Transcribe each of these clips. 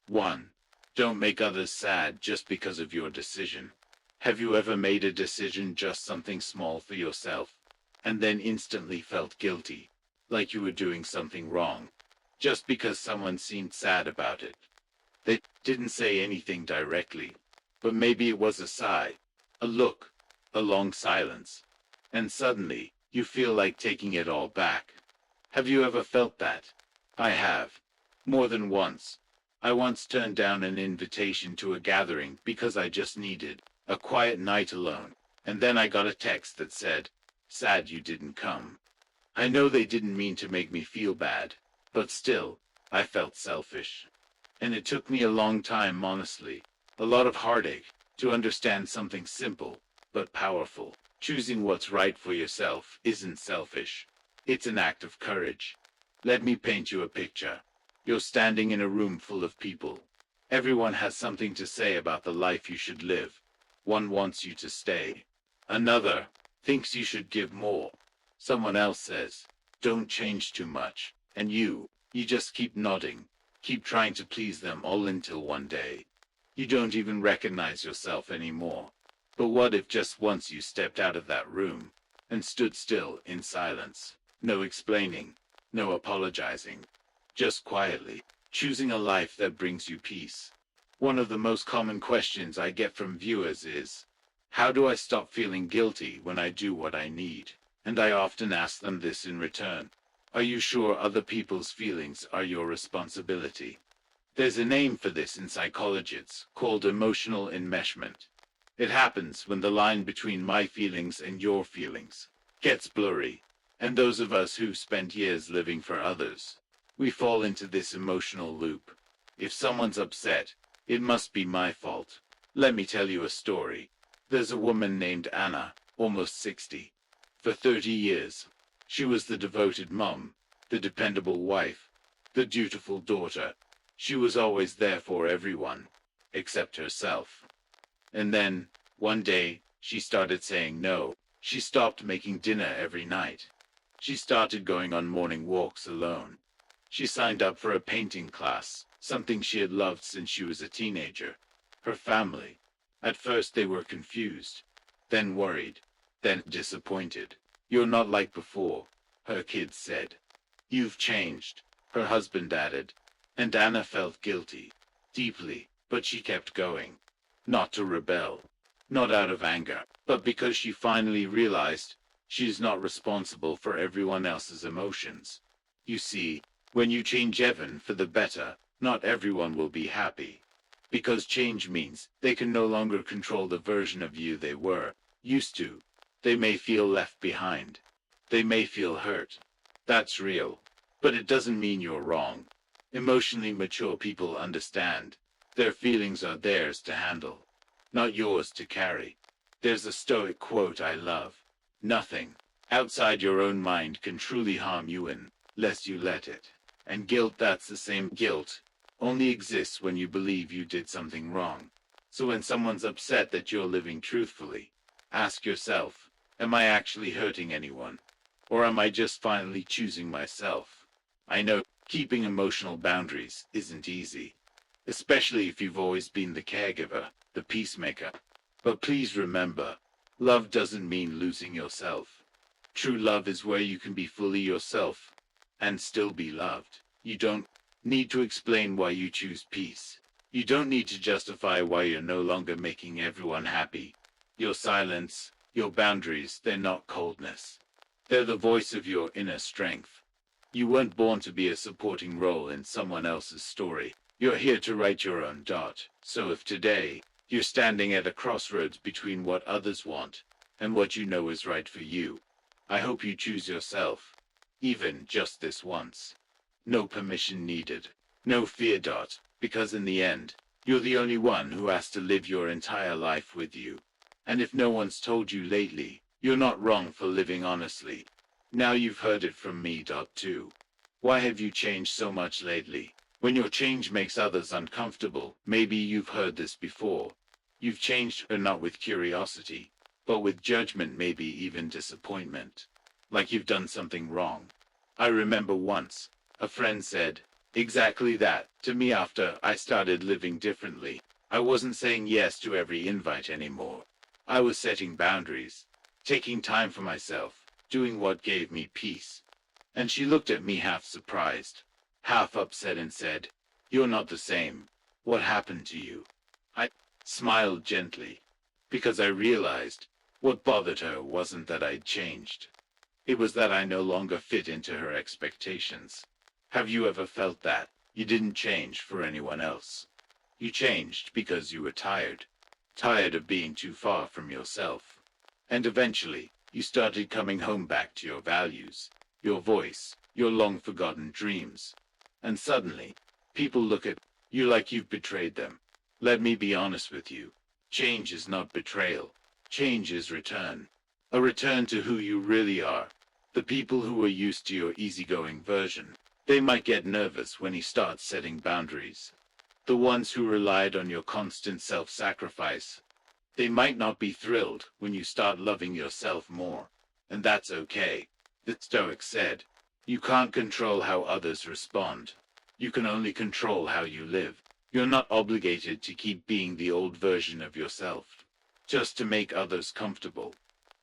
1. Don't make others sad just because of your decision. Have you ever made a decision, just something small for yourself, and then instantly felt guilty, like you were doing something wrong, just because someone seemed sad about it? They didn't say anything directly, but maybe it was a sigh, a look, a long silence, and suddenly, you feel like taking it all back. Have you ever felt that? I have. More than once. I once turned down an invitation to a gathering because I just needed a quiet night alone, and then I got a text that said, "Sad you didn't come." I know they didn't mean to make me feel bad, but still, I felt selfish. And it took me a long time, honestly, a lot of heartache, to understand something simple, but powerful. Choosing what's right for yourself isn't selfish. It's an act of courage. Let me paint you a picture. You're standing in a room full of people. Everyone has something to say about the life you should live. One wants you to stay. Another thinks you should give more. Someone else says, "Don't change too much." And you just keep nodding, keep trying to please them all until one day, you don't even recognize yourself anymore. But what if just once you stepped out of that room and stood still in silence? No explaining, no apologizing, just quietly choosing a life that brings you peace. One of the most common questions I get from viewers is, how do I stop feeling guilty when I do what I need? And I often ask them this in return. Are you sure other people's feelings are your responsibility? There's a name for this in psychology. It's called emotional enmeshment. It happens when the line between my feelings and your feelings gets blurry. And those of us who've spent years living for others, we fall into this emotional loop. If someone's upset, it must be my fault. Let me tell you a story. There's a woman named Anna, almost 60. For 30 years, she was the devoted mom, the dependable wife, the dutiful daughter. She was always there for everyone, except herself. And then, one day, she started saying no. She stopped making dinner every night. She started going on morning walks alone. She signed up for a painting class, something she had loved since she was a teenager. Her family, at first they were confused, then worried, then disappointed. "You're not like before," her kids said. "You've changed," her husband added. And Anna felt guilty, deeply, but she kept going. Not to rebel, not out of anger, but because she finally realized she's not responsible for everyone else's emotions. You see, when you change even for the better, not everyone will be happy. Because change means they can no longer control the version of you they were used to. They may feel left behind. They may feel hurt. That's real. But it doesn't mean you're wrong. Emotionally mature people understand. Their feelings are theirs to handle, not yours to carry. There's a Stoic quote I love. "Nothing outside your own mind can truly harm you unless you let it." And guilt, that's the same. Guilt only exists when you believe you did something wrong. So when someone's upset that you're living truthfully, ask yourself, am I actually hurting anyone? Or am I just finally choosing myself? I know keeping emotional boundaries isn't easy, especially if you've always been the caregiver, the peacemaker. But please remember, love doesn't mean losing yourself. True love is where you can be fully yourself and still be loved. You don't need to explain why you choose peace. You don't need to justify why you're no longer making everyone happy. Your silence, your boundaries, they're not coldness. They're the voice of your inner strength. You weren't born to be a supporting role in someone else's story. You're here to write your own dot. So if today, you're standing at a crossroads between what others want and what you know is right for you, I hope you choose yourself, even just this once. No permission needed. No fear dot, because in the end, you're the only one who has to live your entire life with you. And if no one's told you lately, you're not wrong for living honestly. Now you've heard it from me. Too. Why have you changed so much lately? When your change makes others uncomfortable, maybe you've heard this before. You've changed, not with curiosity, but with judgment, maybe even disappointment. Like you've done something wrong. I remember once, a friend said, Exactly that. To me, after I started living differently, I wasn't saying yes to every invite anymore. I was setting boundaries, taking time for myself, doing what gave me peace. And she looked at me half surprised, half upset and said, "You're not the same. What happened to you?" I smiled gently, because I realized what bothered her wasn't that I'd changed. It was that I no longer fit into her expectations. Have you ever felt that? You didn't change for anyone else. You changed because you were tired. Tired of being too far from yourself. And eventually, you started coming home back to your values, your voice, your long-forgotten dreams. And suddenly, people look at you like you've betrayed them. Let me be honest with you. Change is not betrayal. Change is return. A return to who you really are. The people who are used to your easygoing version, they might get nervous when you start setting boundaries. The ones who relied on your constant self-sacrifice, they might not be thrilled when you start loving yourself more. And that's okay. The Stoic said, you can't control how others respond. You can only control how you live. You're not obligated to keep being the old version of yourself, just to make others comfortable.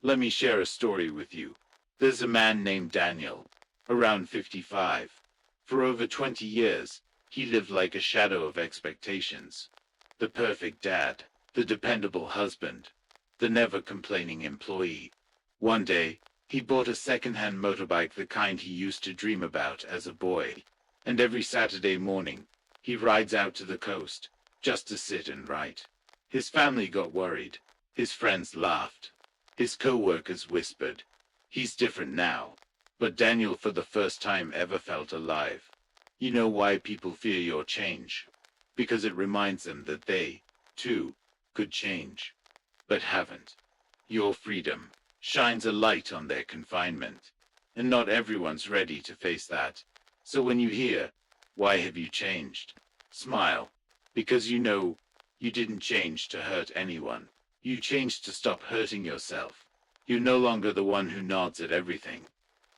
Let me share a story with you. There's a man named Daniel, around 55. For over 20 years, he lived like a shadow of expectations. The perfect dad, the dependable husband, the never-complaining employee. One day, he bought a second-hand motorbike, the kind he used to dream about as a boy. And every Saturday morning, he rides out to the coast, just to sit and write. His family got worried. His friends laughed. His co-workers whispered, "He's different now." But Daniel, for the first time ever, felt alive. You know why people fear your change? Because it reminds them that they, too, could change, but haven't. Your freedom shines a light on their confinement, and not everyone's ready to face that. So when you hear, "Why have you changed?" smile, because you know you didn't change to hurt anyone. You changed to stop hurting yourself. You're no longer the one who nods at everything.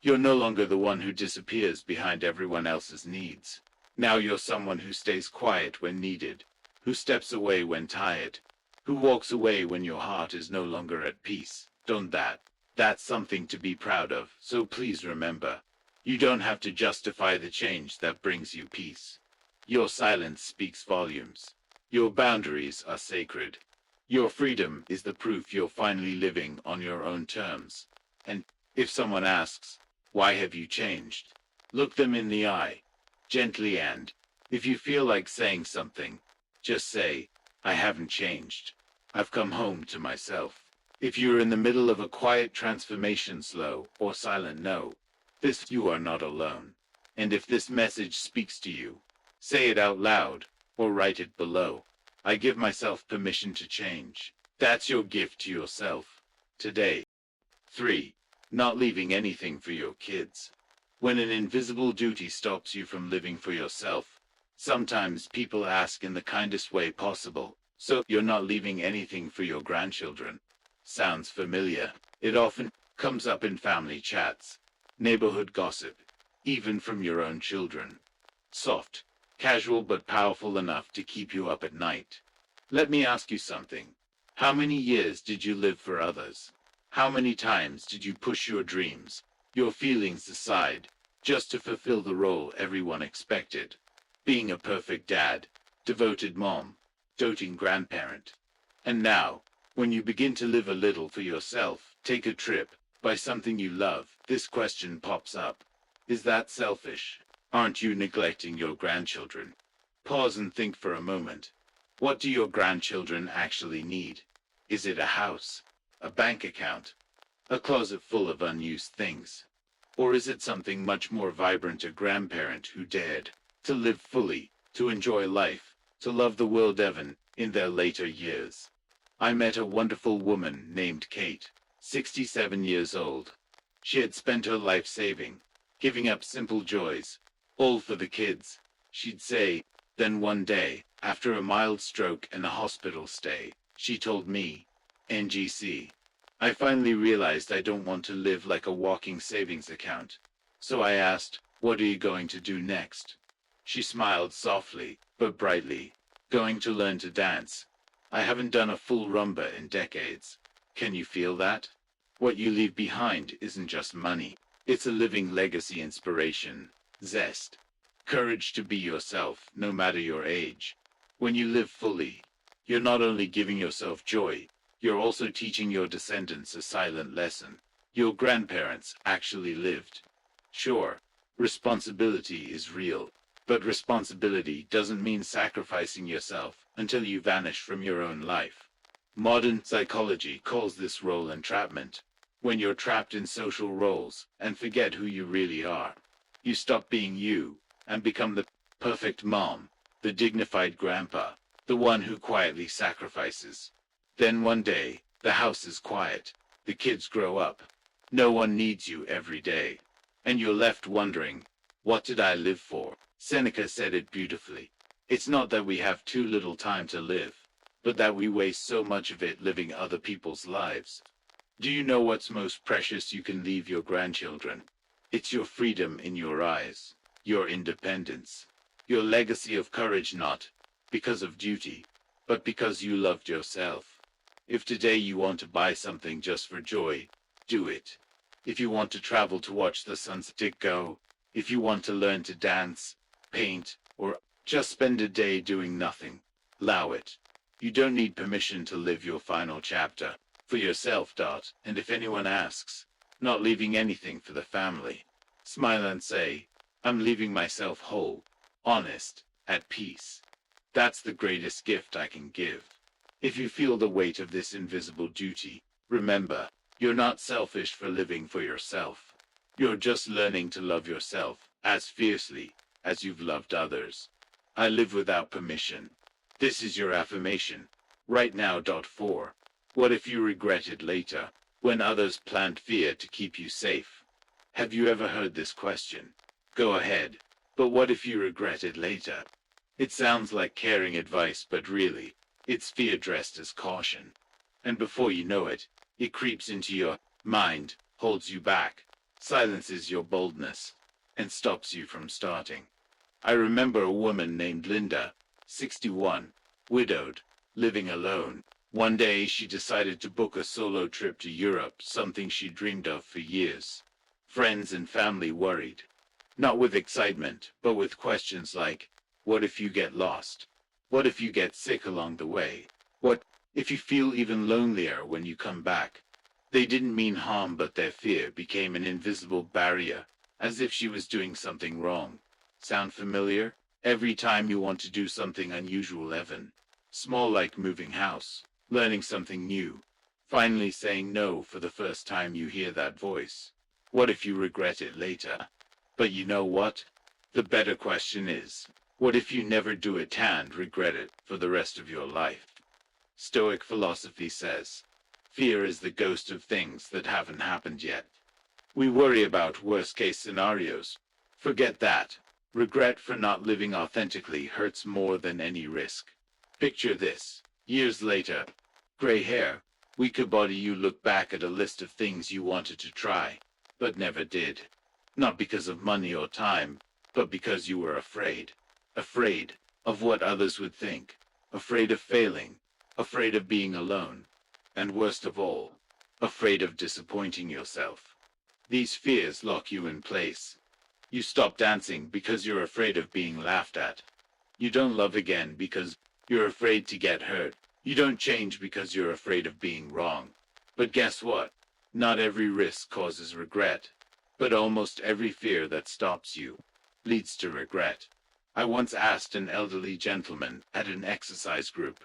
You're no longer the one who disappears behind everyone else's needs. Now you're someone who stays quiet when needed, who steps away when tired, who walks away when your heart is no longer at peace. Don't that? That's something to be proud of. So please remember, you don't have to justify the change that brings you peace. Your silence speaks volumes. Your boundaries are sacred. Your freedom is the proof you're finally living on your own terms. And if someone asks, "Why have you changed?" look them in the eye, gently, and if you feel like saying something, just say, "I haven't changed. I've come home to myself." If you're in the middle of a quiet transformation, slow or silent, know this: you are not alone. And if this message speaks to you, say it out loud or write it below. I give myself permission to change. That's your gift to yourself today. 3. Not leaving anything for your kids. When an invisible duty stops you from living for yourself, sometimes people ask in the kindest way possible, "So you're not leaving anything for your grandchildren?" Sounds familiar. It often comes up in family chats, neighborhood gossip, even from your own children. Soft, casual, but powerful enough to keep you up at night. Let me ask you something. How many years did you live for others? How many times did you push your dreams, your feelings aside, just to fulfill the role everyone expected? Being a perfect dad, devoted mom, doting grandparent. And now, when you begin to live a little for yourself, take a trip, buy something you love, this question pops up. Is that selfish? Aren't you neglecting your grandchildren? Pause and think for a moment. What do your grandchildren actually need? Is it a house, a bank account, a closet full of unused things? Or is it something much more vibrant, a grandparent who dared to live fully, to enjoy life, to love the world even in their later years? I met a wonderful woman named Kate, 67 years old. She had spent her life saving, giving up simple joys, all for the kids, she'd say. Then one day, after a mild stroke and a hospital stay, she told me, "NGC, I finally realized I don't want to live like a walking savings account." So I asked, "What are you going to do next?" She smiled softly, but brightly. Going to learn to dance. I haven't done a full rumba in decades. Can you feel that? What you leave behind isn't just money. It's a living legacy, inspiration, zest, courage to be yourself, no matter your age. When you live fully, you're not only giving yourself joy, you're also teaching your descendants a silent lesson. Your grandparents actually lived. Sure, responsibility is real, but responsibility doesn't mean sacrificing yourself until you vanish from your own life. Modern psychology calls this role entrapment. When you're trapped in social roles and forget who you really are, you stop being you and become the perfect mom, the dignified grandpa, the one who quietly sacrifices. Then one day, the house is quiet, the kids grow up, no one needs you every day, and you're left wondering, what did I live for? Seneca said it beautifully. It's not that we have too little time to live, but that we waste so much of it living other people's lives. Do you know what's most precious you can leave your grandchildren? It's your freedom in your eyes, your independence, your legacy of courage, not because of duty, but because you loved yourself. If today you want to buy something just for joy, do it. If you want to travel to watch the sunset, go. If you want to learn to dance, paint, or just spend a day doing nothing, allow it. You don't need permission to live your final chapter for yourself. And if anyone asks, not leaving anything for the family, smile and say, I'm leaving myself whole, honest, at peace. That's the greatest gift I can give. If you feel the weight of this invisible duty, remember, you're not selfish for living for yourself. You're just learning to love yourself as fiercely as you've loved others. I live without permission. This is your affirmation. Right now. 4. What if you regret it later, when others plant fear to keep you safe? Have you ever heard this question? Go ahead. But what if you regret it later? It sounds like caring advice, but really, it's fear dressed as caution. And before you know it, it creeps into your mind, holds you back, silences your boldness, and stops you from starting. I remember a woman named Linda, 61, widowed, living alone. One day she decided to book a solo trip to Europe, something she dreamed of for years. Friends and family worried. Not with excitement, but with questions like, what if you get lost? What if you get sick along the way? What if you feel even lonelier when you come back? They didn't mean harm, but their fear became an invisible barrier, as if she was doing something wrong. Sound familiar? Every time you want to do something unusual, Evan, small like moving house, learning something new, finally saying no for the first time, you hear that voice. What if you regret it later? But you know what? The better question is, what if you never do it and regret it for the rest of your life? Stoic philosophy says, fear is the ghost of things that haven't happened yet. We worry about worst-case scenarios. Forget that. Regret for not living authentically hurts more than any risk. Picture this. Years later, gray hair, weaker body, you look back at a list of things you wanted to try, but never did. Not because of money or time, but because you were afraid. Afraid of what others would think. Afraid of failing. Afraid of being alone. And worst of all, afraid of disappointing yourself. These fears lock you in place. You stop dancing because you're afraid of being laughed at. You don't love again because you're afraid to get hurt. You don't change because you're afraid of being wrong. But guess what? Not every risk causes regret. But almost every fear that stops you leads to regret. I once asked an elderly gentleman at an exercise group,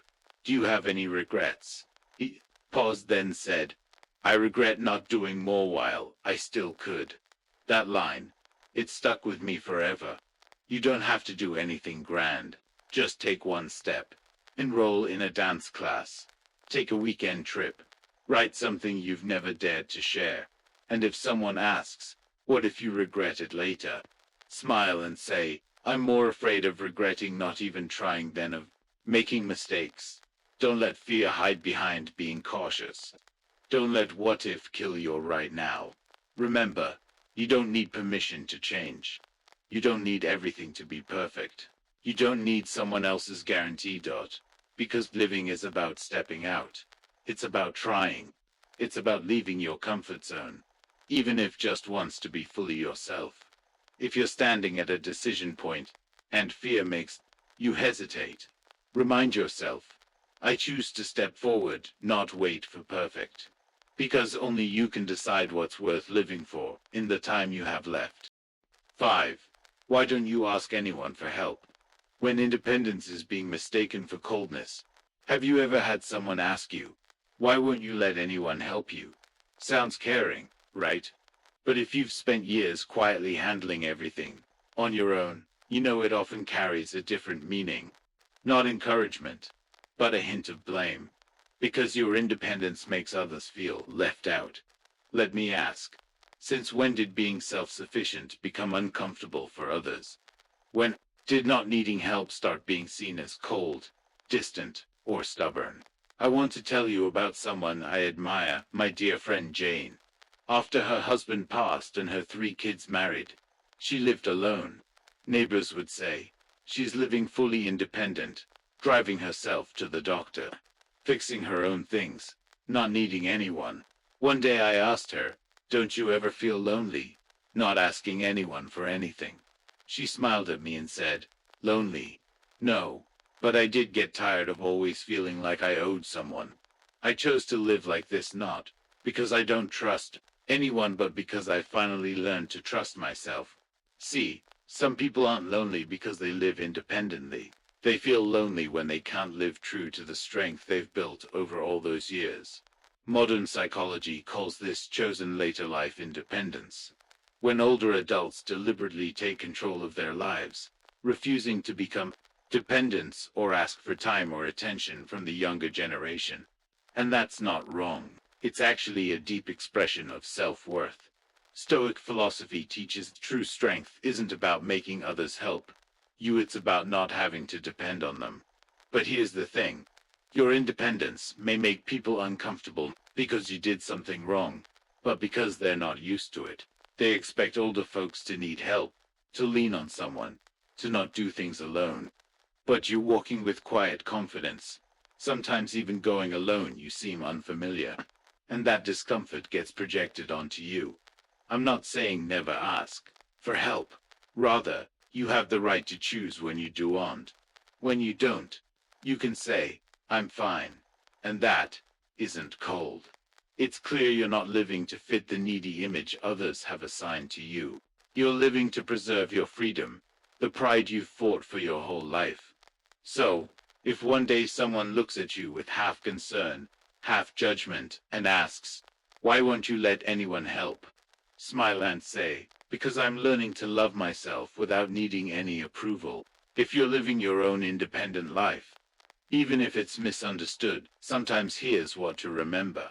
do you have any regrets? He paused, then said, I regret not doing more while I still could. That line, it stuck with me forever. You don't have to do anything grand. Just take one step. Enroll in a dance class. Take a weekend trip. Write something you've never dared to share. And if someone asks, what if you regret it later? Smile and say, I'm more afraid of regretting not even trying than of making mistakes. Don't let fear hide behind being cautious. Don't let what if kill your right now. Remember, you don't need permission to change. You don't need everything to be perfect. You don't need someone else's guarantee. Because living is about stepping out. It's about trying. It's about leaving your comfort zone, even if just once, to be fully yourself. If you're standing at a decision point, and fear makes you hesitate, remind yourself, I choose to step forward, not wait for perfect. Because only you can decide what's worth living for, in the time you have left. 5. Why don't you ask anyone for help? When independence is being mistaken for coldness, have you ever had someone ask you, why won't you let anyone help you? Sounds caring, right? But if you've spent years quietly handling everything on your own, you know it often carries a different meaning. Not encouragement, but a hint of blame. Because your independence makes others feel left out. Let me ask, since when did being self-sufficient become uncomfortable for others? When did not needing help start being seen as cold, distant, or stubborn? I want to tell you about someone I admire, my dear friend Jane. After her husband passed and her 3 kids married, she lived alone. Neighbors would say, she's living fully independent, driving herself to the doctor, fixing her own things, not needing anyone. One day I asked her, don't you ever feel lonely, not asking anyone for anything? She smiled at me and said, lonely? No, but I did get tired of always feeling like I owed someone. I chose to live like this not because I don't trust anyone, but because I finally learned to trust myself. See, some people aren't lonely because they live independently. They feel lonely when they can't live true to the strength they've built over all those years. Modern psychology calls this chosen later life independence. When older adults deliberately take control of their lives, refusing to become dependents or ask for time or attention from the younger generation. And that's not wrong. It's actually a deep expression of self-worth. Stoic philosophy teaches true strength isn't about making others help you, it's about not having to depend on them. But here's the thing. Your independence may make people uncomfortable because you did something wrong, but because they're not used to it. They expect older folks to need help, to lean on someone, to not do things alone. But you're walking with quiet confidence. Sometimes even going alone you seem unfamiliar. And that discomfort gets projected onto you. I'm not saying never ask for help. Rather, you have the right to choose when you do and when you don't. You can say, I'm fine. And that isn't cold. It's clear you're not living to fit the needy image others have assigned to you. You're living to preserve your freedom, the pride you've fought for your whole life. So, if one day someone looks at you with half concern, half judgment, and asks, why won't you let anyone help? Smile and say, because I'm learning to love myself without needing any approval. If you're living your own independent life, even if it's misunderstood, sometimes here's what to remember.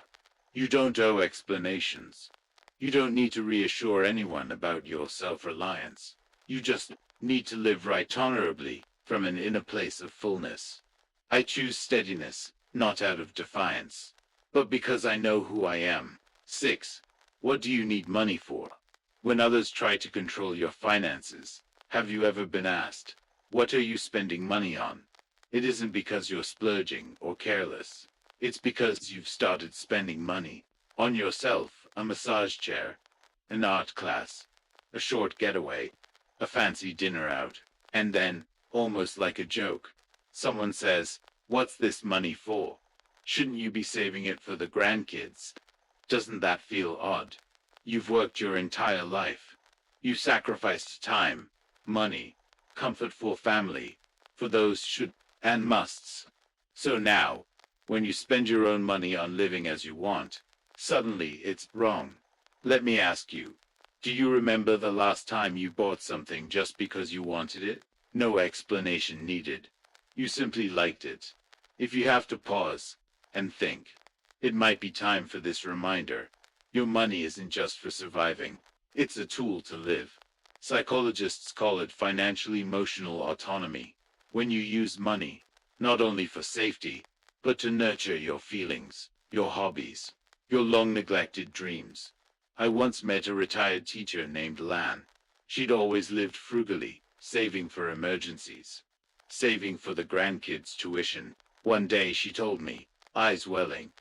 You don't owe explanations. You don't need to reassure anyone about your self-reliance. You just need to live right honorably from an inner place of fullness. I choose steadiness, not out of defiance, but because I know who I am. 6. What do you need money for? When others try to control your finances, have you ever been asked, what are you spending money on? It isn't because you're splurging or careless. It's because you've started spending money on yourself, a massage chair, an art class, a short getaway, a fancy dinner out, and then, almost like a joke, someone says, what's this money for? Shouldn't you be saving it for the grandkids? Doesn't that feel odd? You've worked your entire life. You sacrificed time, money, comfort for family, for those should and musts. So now, when you spend your own money on living as you want, suddenly it's wrong. Let me ask you, do you remember the last time you bought something just because you wanted it? No explanation needed. You simply liked it. If you have to pause and think, it might be time for this reminder. Your money isn't just for surviving. It's a tool to live. Psychologists call it financial emotional autonomy. When you use money, not only for safety, but to nurture your feelings, your hobbies, your long-neglected dreams. I once met a retired teacher named Lan. She'd always lived frugally, saving for emergencies, saving for the grandkids' tuition. One day she told me, eyes welling,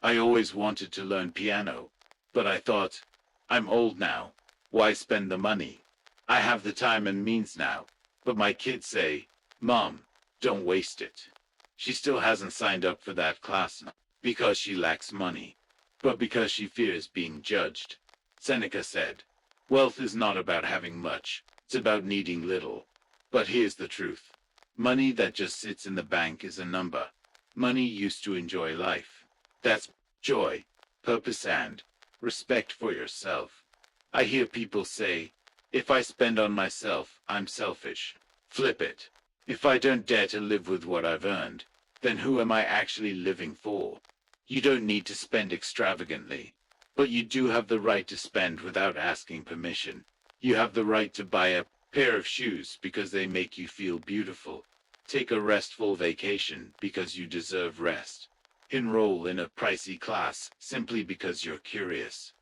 "I always wanted to learn piano, but I thought, I'm old now. Why spend the money? I have the time and means now. But my kids say, Mom, don't waste it." She still hasn't signed up for that class, not because she lacks money, but because she fears being judged. Seneca said, "Wealth is not about having much, it's about needing little." But here's the truth. Money that just sits in the bank is a number. Money used to enjoy life. That's joy, purpose, and respect for yourself. I hear people say, if I spend on myself, I'm selfish. Flip it. If I don't dare to live with what I've earned, then who am I actually living for? You don't need to spend extravagantly, but you do have the right to spend without asking permission. You have the right to buy a pair of shoes because they make you feel beautiful. Take a restful vacation because you deserve rest. Enroll in a pricey class simply because you're curious.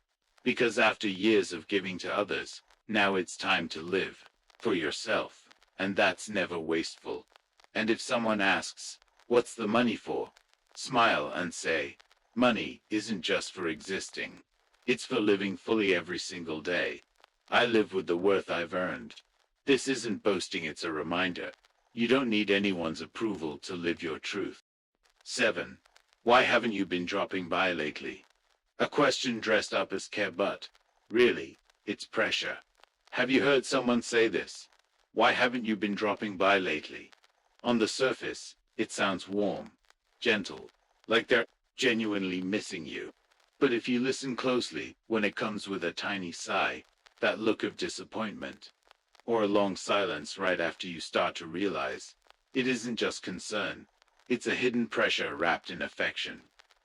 Because after years of giving to others, now it's time to live for yourself, and that's never wasteful. And if someone asks, what's the money for? Smile and say, money isn't just for existing. It's for living fully every single day. I live with the worth I've earned. This isn't boasting, it's a reminder. You don't need anyone's approval to live your truth. 7. Why haven't you been dropping by lately? A question dressed up as care, but really, it's pressure. Have you heard someone say this? Why haven't you been dropping by lately? On the surface, it sounds warm, gentle, like they're genuinely missing you. But if you listen closely, when it comes with a tiny sigh, that look of disappointment, or a long silence right after you start to realize, it isn't just concern. It's a hidden pressure wrapped in affection.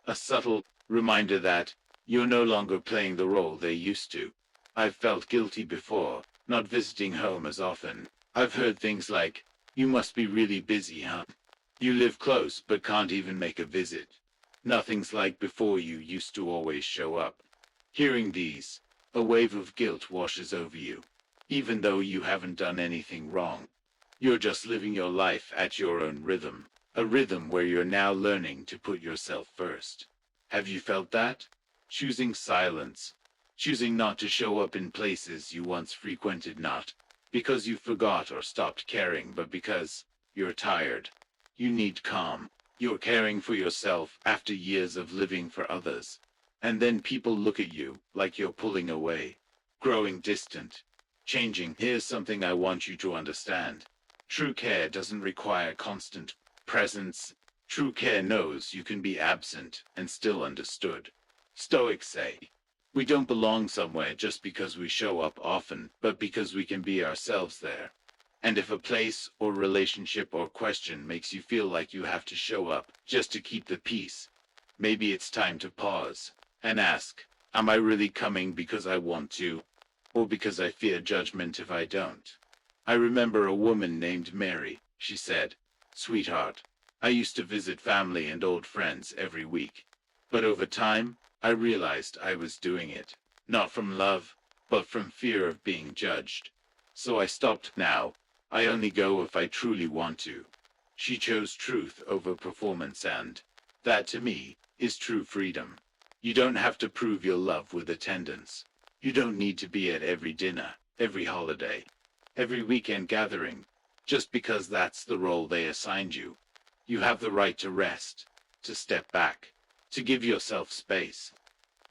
A subtle reminder that you're no longer playing the role they used to. I've felt guilty before, not visiting home as often. I've heard things like, you must be really busy, huh? You live close but can't even make a visit. Nothing's like before, you used to always show up. Hearing these, a wave of guilt washes over you. Even though you haven't done anything wrong. You're just living your life at your own rhythm. A rhythm where you're now learning to put yourself first. Have you felt that? Choosing silence. Choosing not to show up in places you once frequented, not because you forgot or stopped caring, but because you're tired. You need calm. You're caring for yourself after years of living for others. And then people look at you like you're pulling away, growing distant, changing. Here's something I want you to understand. True care doesn't require constant presence. True care knows you can be absent and still understood. Stoics say, we don't belong somewhere just because we show up often, but because we can be ourselves there. And if a place or relationship or question makes you feel like you have to show up just to keep the peace, maybe it's time to pause and ask, am I really coming because I want to, or because I fear judgment if I don't? I remember a woman named Mary. She said, sweetheart, I used to visit family and old friends every week. But over time, I realized I was doing it, not from love, but from fear of being judged. So I stopped. Now, I only go if I truly want to. She chose truth over performance, and that to me is true freedom. You don't have to prove your love with attendance. You don't need to be at every dinner, every holiday, every weekend gathering, just because that's the role they assigned you. You have the right to rest, to step back, to give yourself space.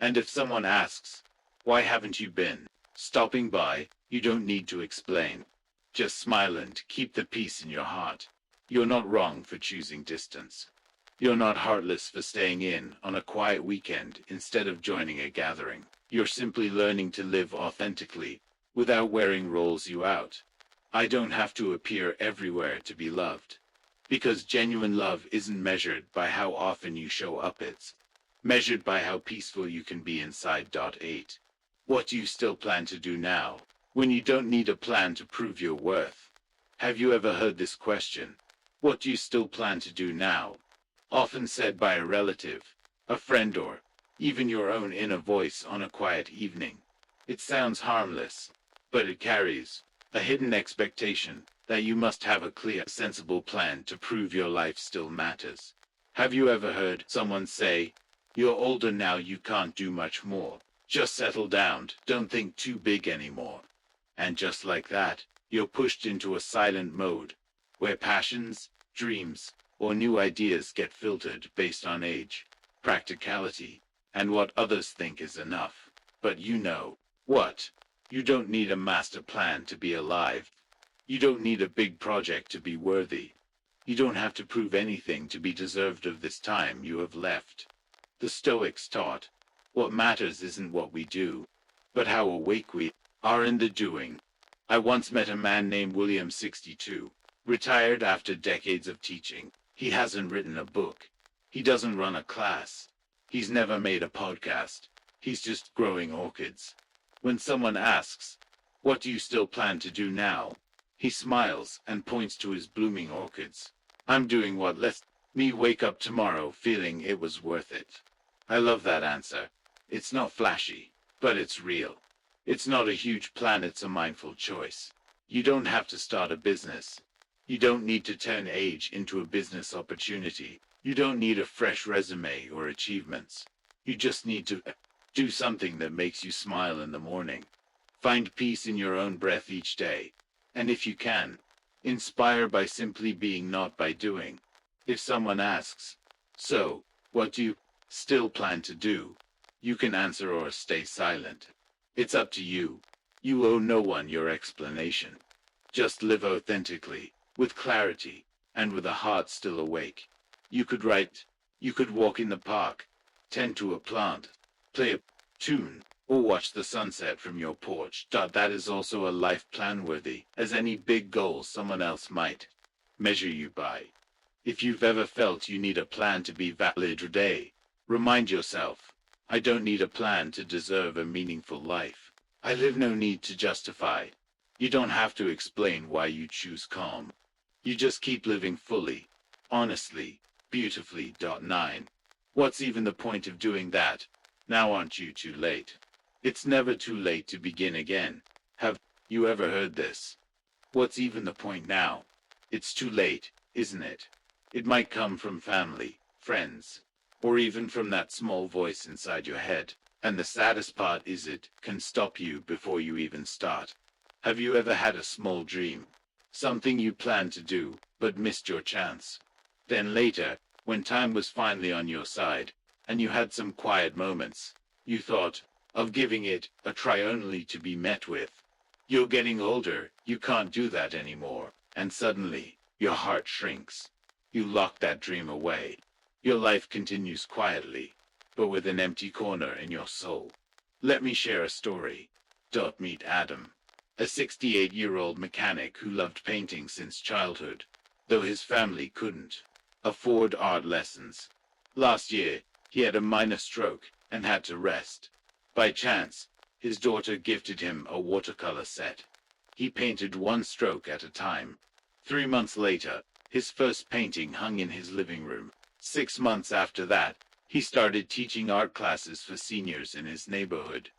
And if someone asks, why haven't you been stopping by, you don't need to explain. Just smile and keep the peace in your heart. You're not wrong for choosing distance. You're not heartless for staying in on a quiet weekend instead of joining a gathering. You're simply learning to live authentically, without wearing roles you out. I don't have to appear everywhere to be loved. Because genuine love isn't measured by how often you show up, it's measured by how peaceful you can be inside. 8. What do you still plan to do now, when you don't need a plan to prove your worth? Have you ever heard this question? What do you still plan to do now? Often said by a relative, a friend, or even your own inner voice on a quiet evening. It sounds harmless, but it carries a hidden expectation that you must have a clear, sensible plan to prove your life still matters. Have you ever heard someone say, "You're older now, you can't do much more. Just settle down, don't think too big anymore." And just like that, you're pushed into a silent mode, where passions, dreams, or new ideas get filtered based on age, practicality, and what others think is enough. But you know what? You don't need a master plan to be alive. You don't need a big project to be worthy. You don't have to prove anything to be deserved of this time you have left. The Stoics taught, what matters isn't what we do, but how awake we are in the doing. I once met a man named William, 62, retired after decades of teaching. He hasn't written a book. He doesn't run a class. He's never made a podcast. He's just growing orchids. When someone asks, "What do you still plan to do now?" he smiles and points to his blooming orchids. "I'm doing what lets me wake up tomorrow feeling it was worth it." I love that answer. It's not flashy, but it's real. It's not a huge plan, it's a mindful choice. You don't have to start a business. You don't need to turn age into a business opportunity. You don't need a fresh resume or achievements. You just need to do something that makes you smile in the morning. Find peace in your own breath each day. And if you can, inspire by simply being, not by doing. If someone asks, "So, what do you still plan to do?" you can answer or stay silent. It's up to you. You owe no one your explanation. Just live authentically, with clarity, and with a heart still awake. You could write, you could walk in the park, tend to a plant, play a tune, or watch the sunset from your porch. That is also a life plan worthy as any big goal someone else might measure you by. If you've ever felt you need a plan to be valid today, remind yourself, I don't need a plan to deserve a meaningful life. I live, no need to justify. You don't have to explain why you choose calm. You just keep living fully, honestly, beautifully. 9. What's even the point of doing that? Now aren't you too late? It's never too late to begin again. Have you ever heard this? What's even the point now? It's too late, isn't it? It might come from family, friends, or even from that small voice inside your head. And the saddest part is it can stop you before you even start. Have you ever had a small dream? Something you planned to do, but missed your chance. Then later, when time was finally on your side, and you had some quiet moments, you thought of giving it a try, only to be met with, "You're getting older, you can't do that anymore." And suddenly, your heart shrinks. You lock that dream away. Your life continues quietly, but with an empty corner in your soul. Let me share a story. Meet Adam, a 68-year-old mechanic who loved painting since childhood, though his family couldn't afford art lessons. Last year, he had a minor stroke and had to rest. By chance, his daughter gifted him a watercolor set. He painted one stroke at a time. 3 months later, his first painting hung in his living room. 6 months after that, he started teaching art classes for seniors in his neighborhood.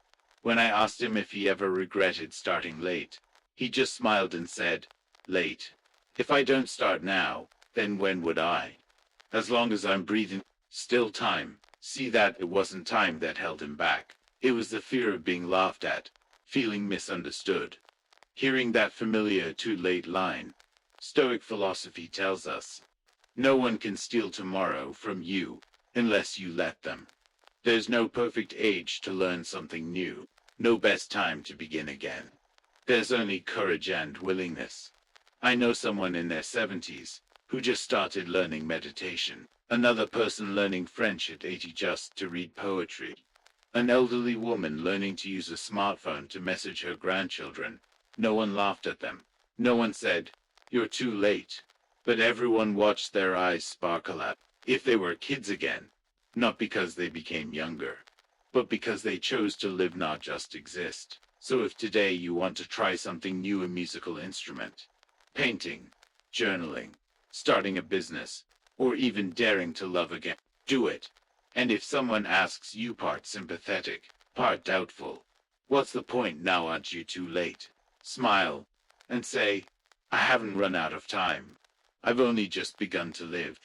When I asked him if he ever regretted starting late, he just smiled and said, "Late? If I don't start now, then when would I? As long as I'm breathing, still time." See, that it wasn't time that held him back. It was the fear of being laughed at, feeling misunderstood. Hearing that familiar "too late" line, Stoic philosophy tells us, no one can steal tomorrow from you unless you let them. There's no perfect age to learn something new, no best time to begin again. There's only courage and willingness. I know someone in their 70s who just started learning meditation, another person learning French at 80 just to read poetry, an elderly woman learning to use a smartphone to message her grandchildren. No one laughed at them. No one said, "You're too late." But everyone watched their eyes sparkle up, if they were kids again, not because they became younger, but because they chose to live, not just exist. So if today you want to try something new, a musical instrument, painting, journaling, starting a business, or even daring to love again, do it. And if someone asks you, part sympathetic, part doubtful, what's the point now, aren't you too late? Smile. and say, I haven't run out of time. I've only just begun to live.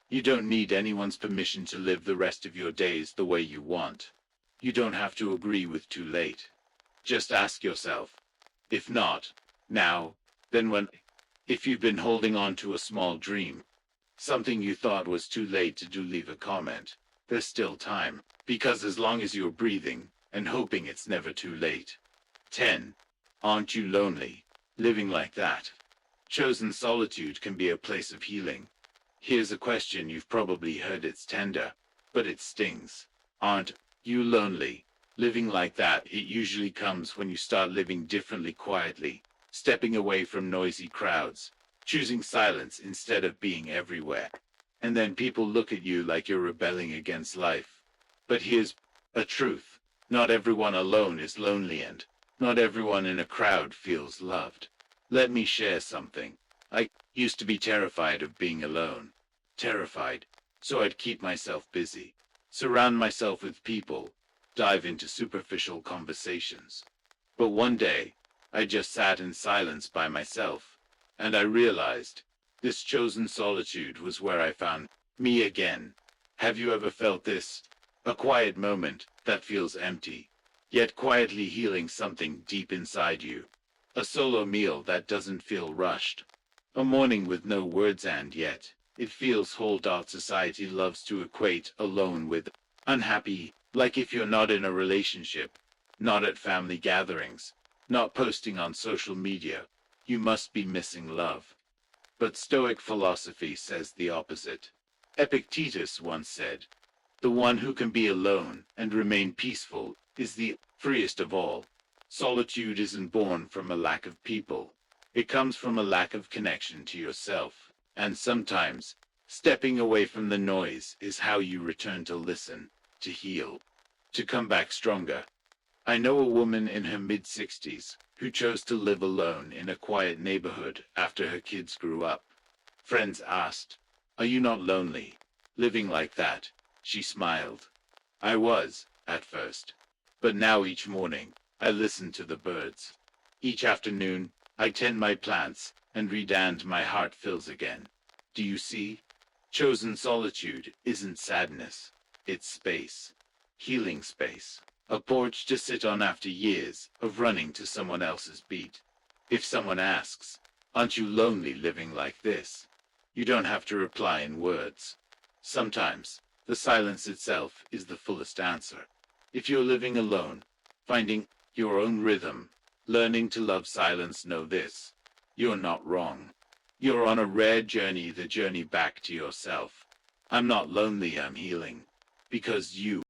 You don't need anyone's permission to live the rest of your days the way you want. You don't have to agree with too late. Just ask yourself, if not now, then when? If you've been holding on to a small dream, something you thought was too late to do, leave a comment. There's still time, because as long as you're breathing and hoping, it's never too late. 10. Aren't you lonely? Living like that. Chosen solitude can be a place of healing. Here's a question you've probably heard. It's tender, but it stings. Aren't you lonely? Living like that, it usually comes when you start living differently, quietly, stepping away from noisy crowds, choosing silence instead of being everywhere. And then people look at you like you're rebelling against life. But here's a truth. Not everyone alone is lonely, and not everyone in a crowd feels loved. Let me share something. I used to be terrified of being alone. Terrified. So I'd keep myself busy, surround myself with people, dive into superficial conversations. But one day, I just sat in silence by myself, and I realized this chosen solitude was where I found me again. Have you ever felt this? A quiet moment that feels empty, yet quietly healing something deep inside you. A solo meal that doesn't feel rushed. A morning with no words, and yet it feels whole. Society loves to equate alone with unhappy, like if you're not in a relationship, not at family gatherings, not posting on social media, you must be missing love. But Stoic philosophy says the opposite. Epictetus once said, the one who can be alone and remain peaceful is the freest of all. Solitude isn't born from a lack of people. It comes from a lack of connection to yourself. And sometimes, stepping away from the noise is how you return to listen, to heal, to come back stronger. I know a woman in her mid-60s who chose to live alone in a quiet neighborhood after her kids grew up. Friends asked, are you not lonely, living like that? She smiled. I was, at first. But now each morning, I listen to the birds. Each afternoon, I tend my plants and read, and my heart fills again. Do you see? Chosen solitude isn't sadness. It's space. Healing space. A porch to sit on after years of running to someone else's beat. If someone asks, aren't you lonely living like this? You don't have to reply in words. Sometimes, the silence itself is the fullest answer. If you're living alone, finding your own rhythm, learning to love silence, know this. You're not wrong. You're on a rare journey, the journey back to yourself. I'm not lonely, I'm healing. Because you